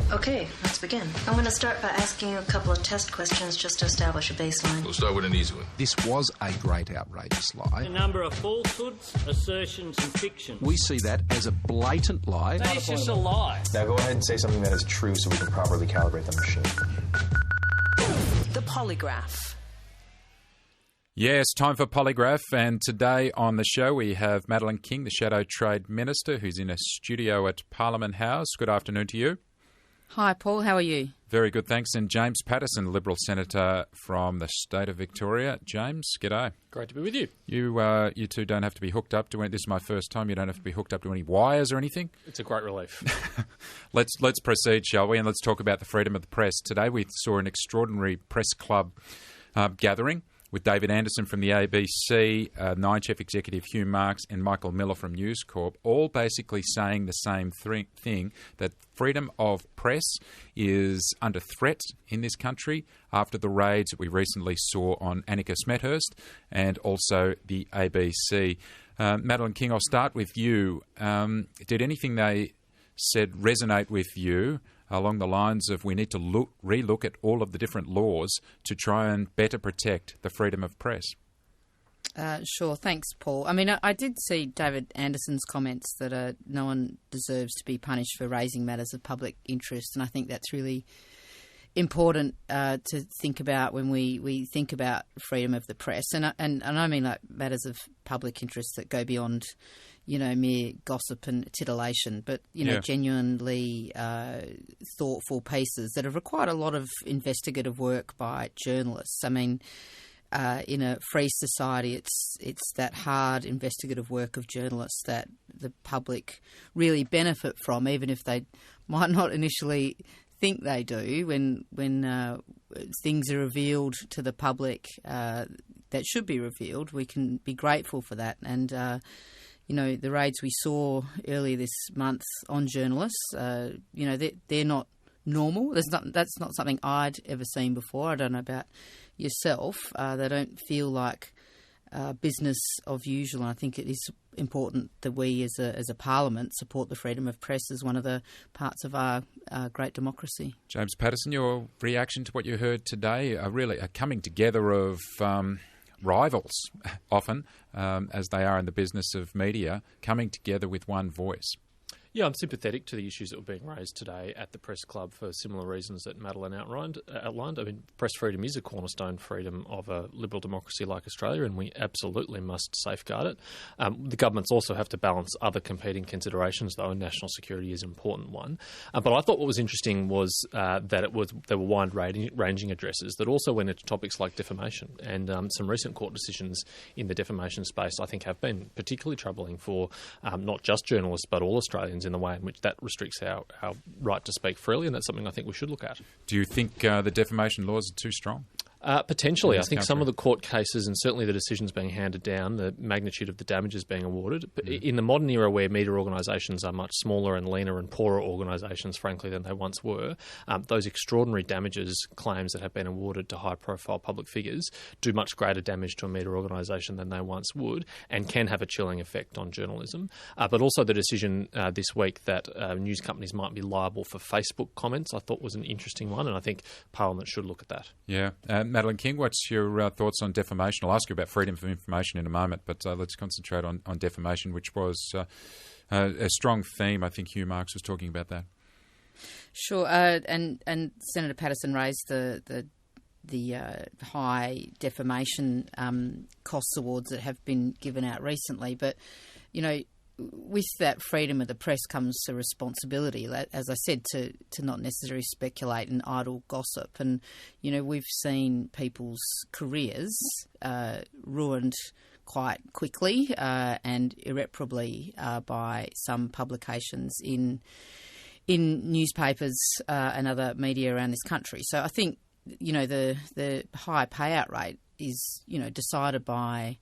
Okay, let's begin. I'm going to start by asking you a couple of test questions just to establish a baseline. We'll start with an easy one. This was a great outrageous lie. A number of falsehoods, assertions and fictions. We see that as a blatant lie. That is just a lie. Now go ahead and say something that is true so we can properly calibrate the machine. The Polliegraph. Yes, time for Polliegraph, and today on the show we have Madeleine King, the Shadow Trade Minister, who's in a studio at Parliament House. Good afternoon to you. Hi, Paul. How are you? Very good, thanks. And James Paterson, Liberal Senator from the state of Victoria. James, g'day. Great to be with you. You two don't have to be hooked up to it. This is my first time. You don't have to be hooked up to any wires or anything. It's a great relief. Let's proceed, shall we? And let's talk about the freedom of the press. Today we saw an extraordinary press club gathering with David Anderson from the ABC, Nine Chief Executive Hugh Marks and Michael Miller from News Corp, all basically saying the same thing, that freedom of press is under threat in this country after the raids that we recently saw on Annika Smethurst and also the ABC. Madeleine King, I'll start with you. Did anything they said resonate with you along the lines of we need to relook at all of the different laws to try and better protect the freedom of press? Sure, thanks, Paul. I mean, I did see David Anderson's comments that no one deserves to be punished for raising matters of public interest, and I think that's really important to think about when we think about freedom of the press. And I mean like matters of public interest that go beyond, mere gossip and titillation, but, genuinely thoughtful pieces that have required a lot of investigative work by journalists. I mean, in a free society, it's that hard investigative work of journalists that the public really benefit from, even if they might not initially think they do when things are revealed to the public that should be revealed. We can be grateful for that. And, the raids we saw earlier this month on journalists, they're not normal. That's not something I'd ever seen before. I don't know about yourself. They don't feel like business of usual. And I think it is important that we as a parliament support the freedom of press as one of the parts of our great democracy. James Paterson, your reaction to what you heard today, really a coming together of rivals, often, as they are in the business of media, coming together with one voice. Yeah, I'm sympathetic to the issues that were being raised today at the Press Club for similar reasons that Madeleine outlined. I mean, press freedom is a cornerstone freedom of a liberal democracy like Australia, and we absolutely must safeguard it. The governments also have to balance other competing considerations, though, and national security is an important one. But I thought what was interesting was that there were wide-ranging addresses that also went into topics like defamation, and some recent court decisions in the defamation space I think have been particularly troubling for not just journalists but all Australians in the way in which that restricts our right to speak freely, and that's something I think we should look at. Do you think the defamation laws are too strong? Potentially. I think some of the court cases and certainly the decisions being handed down, the magnitude of the damages being awarded, but in the modern era where media organisations are much smaller and leaner and poorer organisations, frankly, than they once were, those extraordinary damages claims that have been awarded to high-profile public figures do much greater damage to a media organisation than they once would and can have a chilling effect on journalism. But also the decision this week that news companies might be liable for Facebook comments I thought was an interesting one, and I think Parliament should look at that. Yeah. Madeleine King, what's your thoughts on defamation? I'll ask you about freedom of information in a moment, but let's concentrate on defamation, which was a strong theme. I think Hugh Marks was talking about that. Sure, and Senator Paterson raised the high defamation costs awards that have been given out recently, but with that freedom of the press comes a responsibility, as I said, to not necessarily speculate and idle gossip. And, we've seen people's careers ruined quite quickly and irreparably by some publications in newspapers and other media around this country. So I think, the high payout rate is, decided by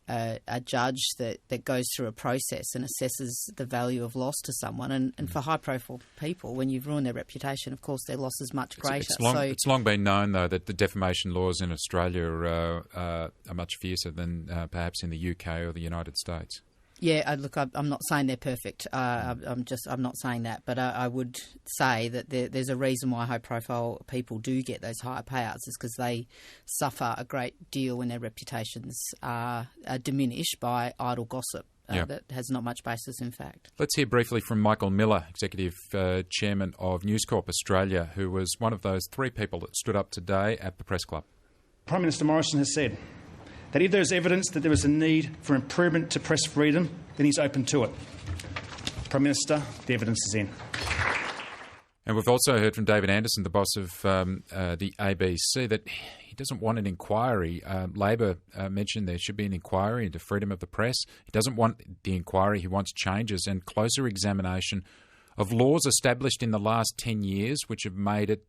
a judge that goes through a process and assesses the value of loss to someone. And for high-profile people, when you've ruined their reputation, of course, their loss is much greater. It's long been known, though, that the defamation laws in Australia are much fiercer than perhaps in the UK or the United States. Yeah, look, I'm not saying they're perfect. I'm not saying that, but I would say that there's a reason why high-profile people do get those higher payouts, is because they suffer a great deal when their reputations are diminished by idle gossip that has not much basis in fact. Let's hear briefly from Michael Miller, Executive Chairman of News Corp Australia, who was one of those 3 people that stood up today at the Press Club. Prime Minister Morrison has said that if there is evidence that there is a need for improvement to press freedom, then he's open to it. Prime Minister, the evidence is in. And we've also heard from David Anderson, the boss of the ABC, that he doesn't want an inquiry. Labor mentioned there should be an inquiry into freedom of the press. He doesn't want the inquiry. He wants changes and closer examination of laws established in the last 10 years which have made it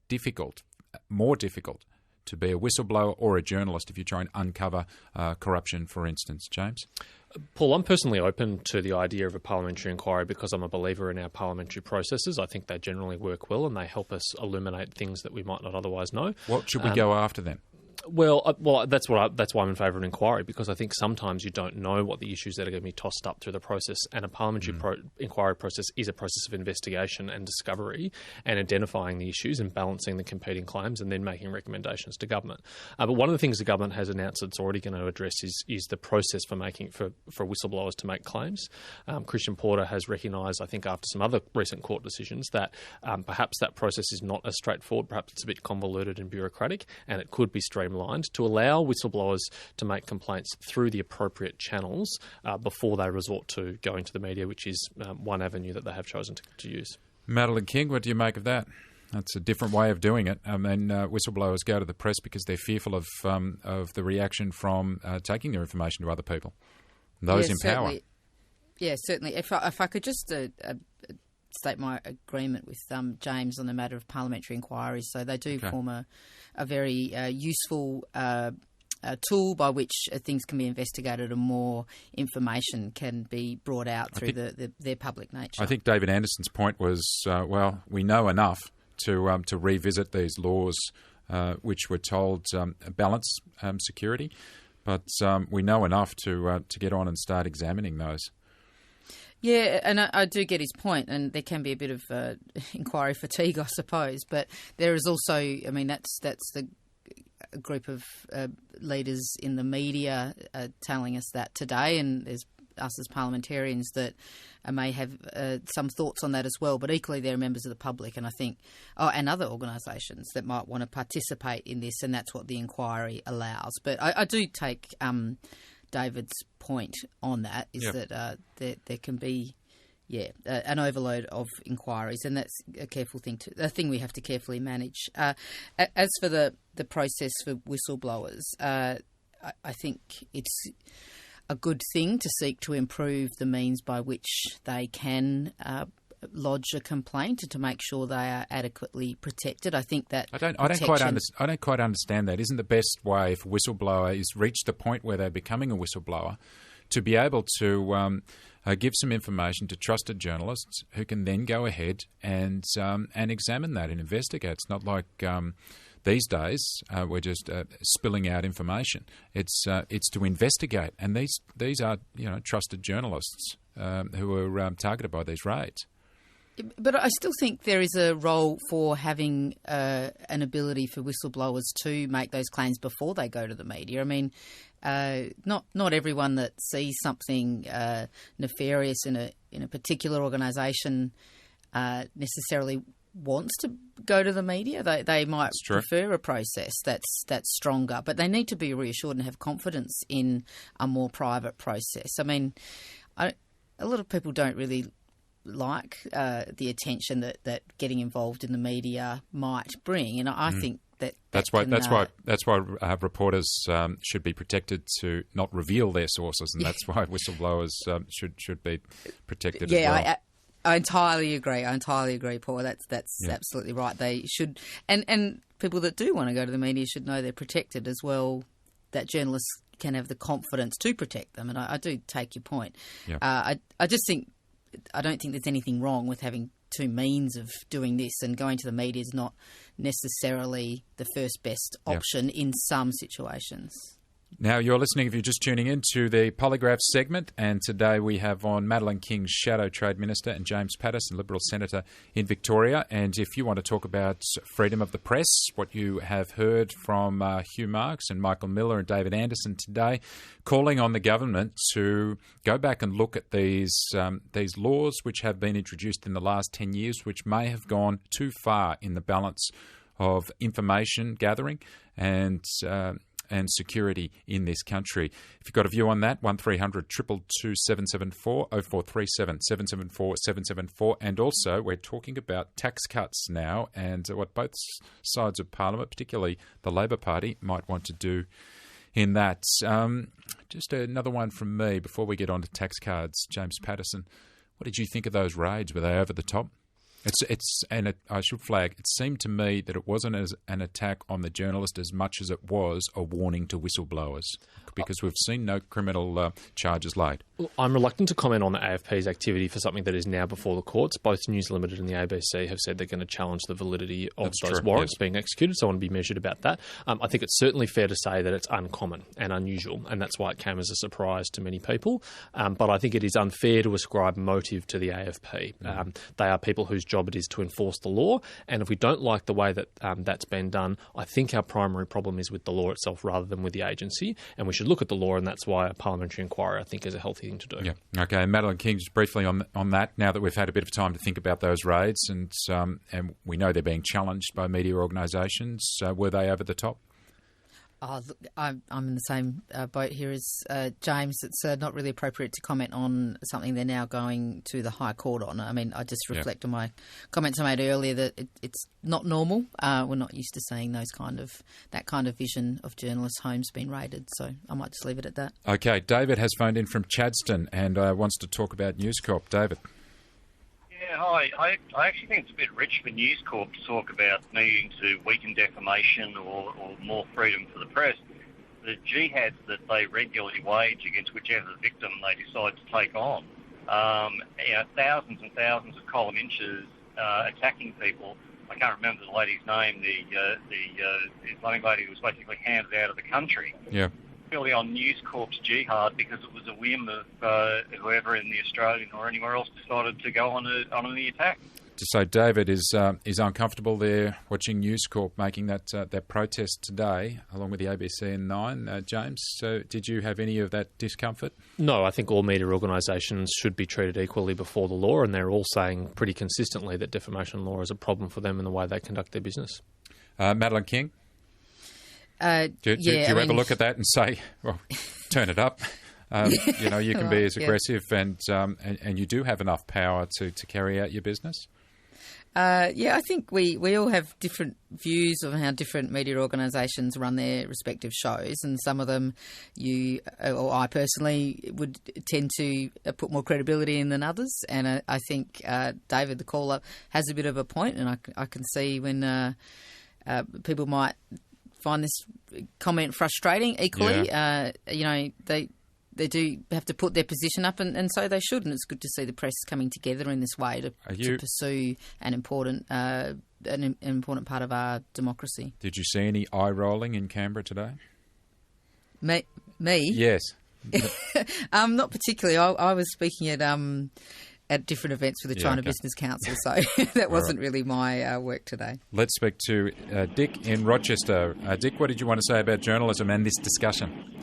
more difficult, to be a whistleblower or a journalist if you try and uncover corruption, for instance. James? Paul, I'm personally open to the idea of a parliamentary inquiry because I'm a believer in our parliamentary processes. I think they generally work well and they help us illuminate things that we might not otherwise know. What should we go after then? Well, that's why I'm in favour of an inquiry, because I think sometimes you don't know what the issues that are going to be tossed up through the process, and a parliamentary inquiry process is a process of investigation and discovery and identifying the issues and balancing the competing claims and then making recommendations to government. But one of the things the government has announced it's already going to address is the process for whistleblowers to make claims. Christian Porter has recognised, I think after some other recent court decisions, that perhaps that process is not as straightforward, perhaps it's a bit convoluted and bureaucratic, and it could be streamlined to allow whistleblowers to make complaints through the appropriate channels before they resort to going to the media, which is one avenue that they have chosen to use. Madeleine King, what do you make of that? That's a different way of doing it. Whistleblowers go to the press because they're fearful of the reaction from taking their information to other people. Those in power. Certainly. If I could just state my agreement with James on the matter of parliamentary inquiries. So they do form a very useful tool by which things can be investigated and more information can be brought out through their public nature. I think David Anderson's point was, we know enough to revisit these laws which were told balance security, but we know enough to get on and start examining those. Yeah, and I do get his point, and there can be a bit of inquiry fatigue, I suppose. But there is also, I mean, that's the group of leaders in the media telling us that today, and there's us as parliamentarians that may have some thoughts on that as well. But equally, there are members of the public, and I think, and other organisations that might want to participate in this, and that's what the inquiry allows. But I do take David's point on that is that there can be an overload of inquiries, and that's a thing we have to carefully manage. As for the process for whistleblowers, I think it's a good thing to seek to improve the means by which they can lodge a complaint and to make sure they are adequately protected. I think that I don't quite understand that. Isn't the best way if a whistleblower is reached the point where they're becoming a whistleblower to be able to give some information to trusted journalists who can then go ahead and examine that and investigate? It's not like these days we're just spilling out information. It's to investigate, and these are trusted journalists who are targeted by these raids. But I still think there is a role for having an ability for whistleblowers to make those claims before they go to the media. I mean, not everyone that sees something nefarious in a particular organisation necessarily wants to go to the media. They might prefer a process that's stronger, but they need to be reassured and have confidence in a more private process. I mean, a lot of people don't really like the attention that getting involved in the media might bring, and I think that's why reporters should be protected to not reveal their sources, and that's why whistleblowers should be protected as well. I entirely agree, Paul. That's absolutely right. They should, and people that do want to go to the media should know they're protected as well. That journalists can have the confidence to protect them, and I do take your point. Yep. I just think. I don't think there's anything wrong with having two means of doing this, and going to the media is not necessarily the first best option in some situations. Now, you're listening, if you're just tuning in, to the Polliegraph segment, and today we have on Madeleine King, Shadow Trade Minister, and James Paterson, Liberal Senator in Victoria. And if you want to talk about freedom of the press, what you have heard from Hugh Marks and Michael Miller and David Anderson today, calling on the government to go back and look at these laws which have been introduced in the last 10 years, which may have gone too far in the balance of information gathering and security in this country. If you've got a view on that, 1300 222 774 0437 774 774. And also, we're talking about tax cuts now and what both sides of Parliament, particularly the Labor Party, might want to do in that. Just another one from me before we get on to tax cards. James Paterson, what did you think of those raids? Were they over the top? I should flag, it seemed to me that it wasn't as an attack on the journalist as much as it was a warning to whistleblowers, because we've seen no criminal charges laid. Well, I'm reluctant to comment on the AFP's activity for something that is now before the courts. Both News Limited and the ABC have said they're going to challenge the validity of those warrants being executed, so I want to be measured about that. I think it's certainly fair to say that it's uncommon and unusual, and that's why it came as a surprise to many people. But I think it is unfair to ascribe motive to the AFP. They are people whose job it is to enforce the law, and if we don't like the way that that's been done, I think our primary problem is with the law itself rather than with the agency, and we should look at the law, and that's why a parliamentary inquiry, I think, is a healthy thing to do. Yeah. Okay, Madeleine King, just briefly on that, now that we've had a bit of time to think about those raids, and we know they're being challenged by media organisations, were they over the top? Oh, look, I'm in the same boat here as James. It's not really appropriate to comment on something they're now going to the High Court on. I mean, I just reflect on my comments I made earlier that it's not normal. We're not used to seeing that kind of vision of journalists' homes being raided. So I might just leave it at that. Okay, David has phoned in from Chadstone and wants to talk about News Corp. David. Yeah, hi. I actually think it's a bit rich for News Corp to talk about needing to weaken defamation or more freedom for the press. The jihads that they regularly wage against whichever victim they decide to take on, thousands and thousands of column inches attacking people. I can't remember the lady's name, the Islamic lady who was basically handed out of the country. Yeah. Really on News Corp's jihad because it was a whim of whoever in the Australian or anywhere else decided to go on the attack. So David is uncomfortable there watching News Corp making that protest today, along with the ABC and Nine. James, so did you have any of that discomfort? No, I think all media organisations should be treated equally before the law, and they're all saying pretty consistently that defamation law is a problem for them in the way they conduct their business. Madeleine King? Do you ever look at that and say, well, turn it up? You can be as aggressive and you do have enough power to carry out your business? I think we all have different views of how different media organisations run their respective shows, and some of them I personally would tend to put more credibility in than others, and I think David, the caller, has a bit of a point, and I can see when people might find this comment frustrating equally. They do have to put their position up, and so they should. And it's good to see the press coming together in this way to pursue an important part of our democracy. Did you see any eye rolling in Canberra today? Me? Yes. Not particularly. I was speaking at different events with the China Business Council, so that wasn't really my work today. Let's speak to Dick in Rochester. Dick, what did you want to say about journalism and this discussion?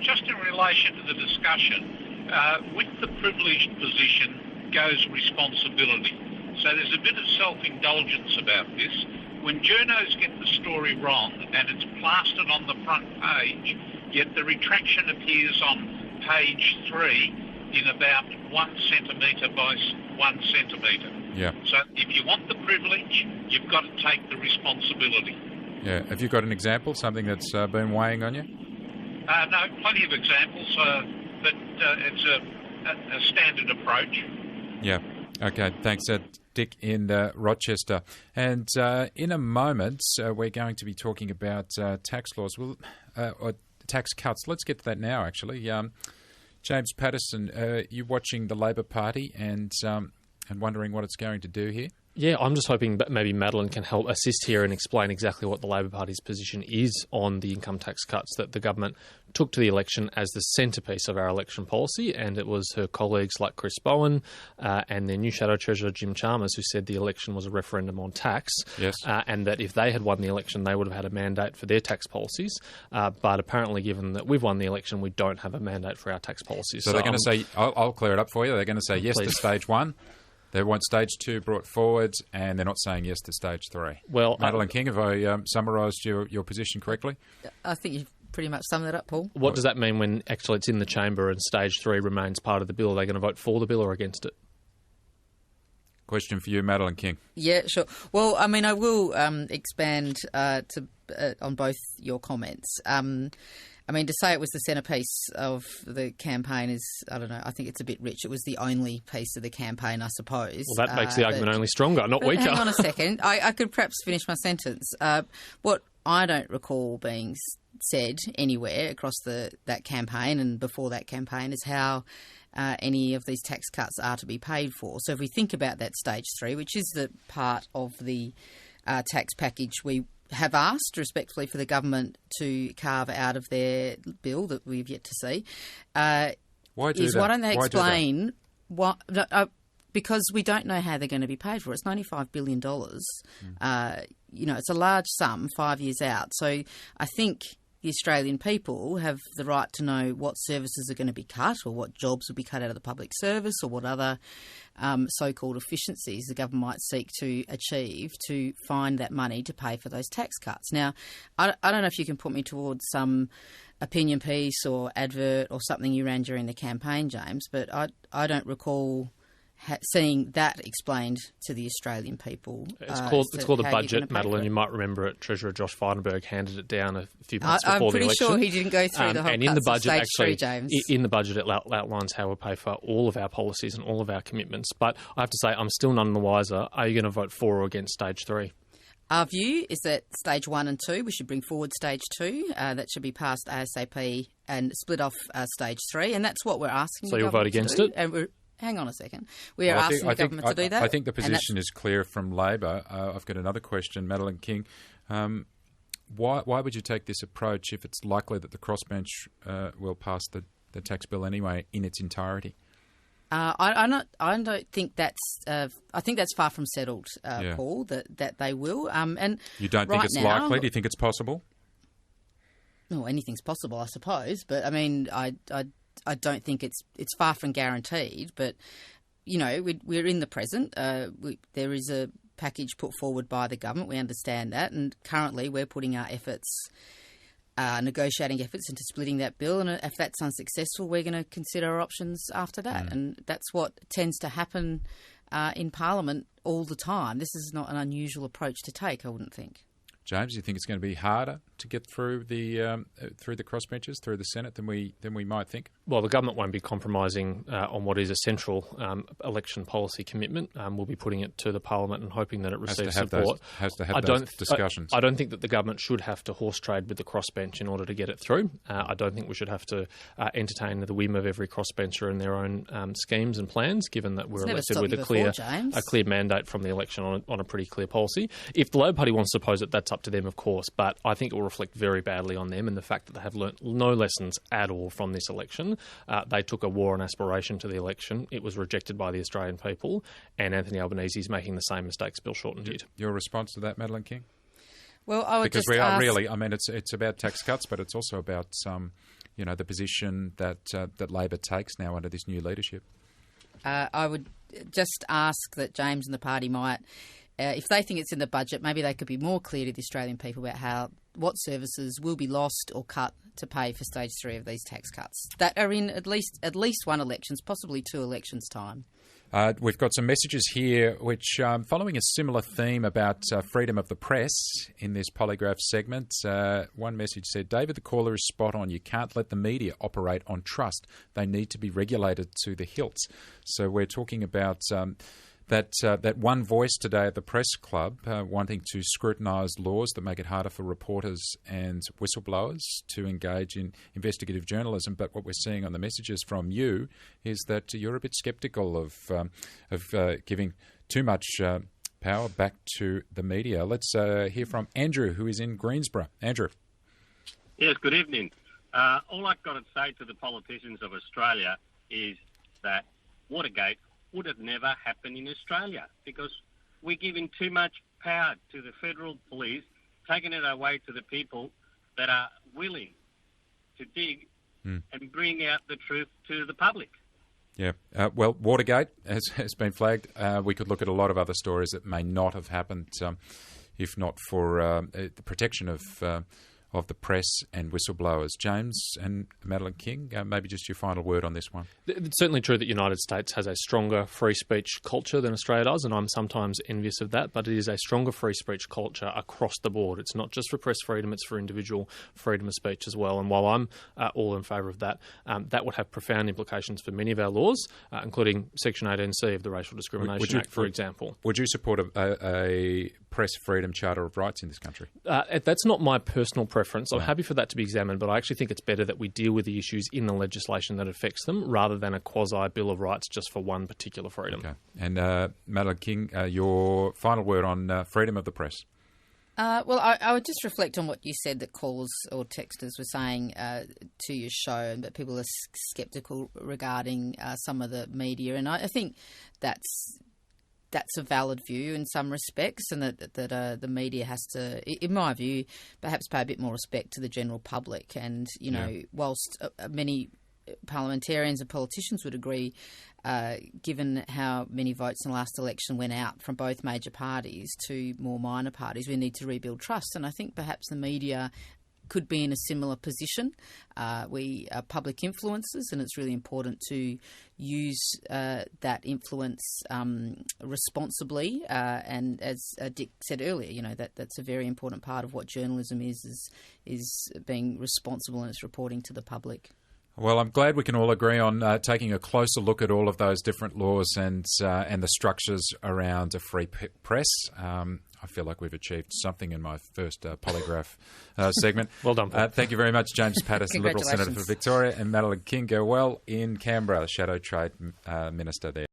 Just in relation to the discussion, with the privileged position goes responsibility. So there's a bit of self-indulgence about this. When journos get the story wrong and it's plastered on the front page, yet the retraction appears on page 3 in about 1 centimetre by 1 centimetre. Yeah. So if you want the privilege, you've got to take the responsibility. Yeah. Have you got an example, something that's been weighing on you? No, plenty of examples, but it's a standard approach. Yeah. Okay. Thanks, Dick in Rochester. And in a moment, we're going to be talking about tax laws or tax cuts. Let's get to that now, actually. James Paterson, you're watching the Labor Party and wondering what it's going to do here? Yeah, I'm just hoping that maybe Madeleine can help assist here and explain exactly what the Labor Party's position is on the income tax cuts that the government took to the election as the centrepiece of our election policy, and it was her colleagues like Chris Bowen and their new Shadow Treasurer Jim Chalmers who said the election was a referendum on tax, yes, and that if they had won the election they would have had a mandate for their tax policies, but apparently given that we've won the election we don't have a mandate for our tax policies. So they're going to say, I'll clear it up for you, they're going to say yes to stage 1. They want stage 2 brought forward, and they're not saying yes to stage 3. Well, Madeleine King, have I summarised your position correctly? I think you've pretty much summed that up, Paul. What does that mean when actually it's in the chamber and stage 3 remains part of the bill? Are they going to vote for the bill or against it? Question for you, Madeleine King. Yeah, sure. Well, I mean, I will expand on both your comments. I mean, to say it was the centrepiece of the campaign is, I don't know, I think it's a bit rich. It was the only piece of the campaign, I suppose. Well, that makes the argument only stronger, not weaker. Hang on a second. I could perhaps finish my sentence. What I don't recall being said anywhere across that campaign and before that campaign is how any of these tax cuts are to be paid for. So if we think about that stage 3, which is the part of the tax package we have asked respectfully for the government to carve out of their bill that we've yet to see. Why do that? Why don't they explain what? Because we don't know how they're going to be paid for. It's $95 billion. It's a large sum 5 years out. So I think the Australian people have the right to know what services are going to be cut or what jobs will be cut out of the public service or what other so-called efficiencies the government might seek to achieve to find that money to pay for those tax cuts. Now, I don't know if you can put me towards some opinion piece or advert or something you ran during the campaign, James, but I don't recall seeing that explained to the Australian people. It's called a budget, Madeleine. You might remember it. Treasurer Josh Frydenberg handed it down a few months before the election. I'm pretty sure he didn't go through the whole and in the budget, stage actually, 3, James. In the budget, it outlines how we'll pay for all of our policies and all of our commitments. But I have to say, I'm still none the wiser. Are you going to vote for or against stage 3? Our view is that stage 1 and 2, we should bring forward stage 2. That should be passed ASAP and split off stage 3. And that's what we're asking. So you'll vote against it? And hang on a second. We are asking the government to do that. I think the position is clear from Labor. I've got another question, Madeleine King. Why would you take this approach if it's likely that the crossbench will pass the tax bill anyway in its entirety? I don't think that's. I think that's far from settled, Paul. That they will. And you don't think it's likely? Do you think it's possible? Well, anything's possible, I suppose. But I mean, I don't think it's far from guaranteed. But we're in the present. There is a package put forward by the government. We understand that, and currently we're putting our efforts. Negotiating efforts into splitting that bill, and if that's unsuccessful, we're going to consider our options after that. And that's what tends to happen in Parliament all the time. This is not an unusual approach to take, I wouldn't think. James, you think it's going to be harder to get through the crossbenches, through the Senate than we might think? Well, the government won't be compromising on what is a central election policy commitment. We'll be putting it to the Parliament and hoping that it receives support. Has to have those discussions. I don't think that the government should have to horse trade with the crossbench in order to get it through. I don't think we should have to entertain the whim of every crossbencher and their own schemes and plans, given that we're elected with a clear mandate from the election on a pretty clear policy. If the Labor Party wants to oppose it, that's up to them, of course, but I think it will reflect very badly on them and the fact that they have learnt no lessons at all from this election. They took a war on aspiration to the election. It was rejected by the Australian people, and Anthony Albanese is making the same mistakes Bill Shorten did. Your response to that, Madeleine King? Well, I would because we are really, I mean, it's about tax cuts, but it's also about the position that Labor takes now under this new leadership. I would just ask that James and the party might. If they think it's in the budget, maybe they could be more clear to the Australian people about what services will be lost or cut to pay for stage 3 of these tax cuts that are in at least one elections, possibly 2 elections' time. We've got some messages here which, following a similar theme about freedom of the press in this Polliegraph segment, one message said, David, the caller is spot on. You can't let the media operate on trust. They need to be regulated to the hilts. So we're talking about that one voice today at the Press Club wanting to scrutinise laws that make it harder for reporters and whistleblowers to engage in investigative journalism. But what we're seeing on the messages from you is that you're a bit sceptical of giving too much power back to the media. Let's hear from Andrew, who is in Greensborough. Andrew. Yes, good evening. All I've got to say to the politicians of Australia is that Watergate would have never happened in Australia because we're giving too much power to the federal police, taking it away to the people that are willing to dig and bring out the truth to the public. Yeah. Well, Watergate has been flagged. We could look at a lot of other stories that may not have happened if not for the protection of the press and whistleblowers. James and Madeleine King, maybe just your final word on this one. It's certainly true that the United States has a stronger free speech culture than Australia does, and I'm sometimes envious of that, but it is a stronger free speech culture across the board. It's not just for press freedom, it's for individual freedom of speech as well. And while I'm all in favour of that, that would have profound implications for many of our laws, including Section 18C of the Racial Discrimination Act, for example. Would you support a press freedom charter of rights in this country? That's not my personal preference. I'm happy for that to be examined, but I actually think it's better that we deal with the issues in the legislation that affects them rather than a quasi-bill of rights just for one particular freedom. Okay. And Madeleine King, your final word on freedom of the press. Well, I would just reflect on what you said that callers or texters were saying to your show, and that people are sceptical regarding some of the media. And I think that's a valid view in some respects, and that the media has to, in my view, perhaps pay a bit more respect to the general public. And, you know, whilst many parliamentarians and politicians would agree, given how many votes in the last election went out from both major parties to more minor parties, we need to rebuild trust. And I think perhaps the media could be in a similar position. We are public influencers, and it's really important to use that influence responsibly. And as Dick said earlier, you know, that's a very important part of what journalism is being responsible and its reporting to the public. Well, I'm glad we can all agree on taking a closer look at all of those different laws and the structures around a free press. I feel like we've achieved something in my first Polliegraph segment. Well done, Paul. Thank you very much, James Paterson, Liberal Senator for Victoria, and Madeleine King in Canberra, Shadow Trade Minister there.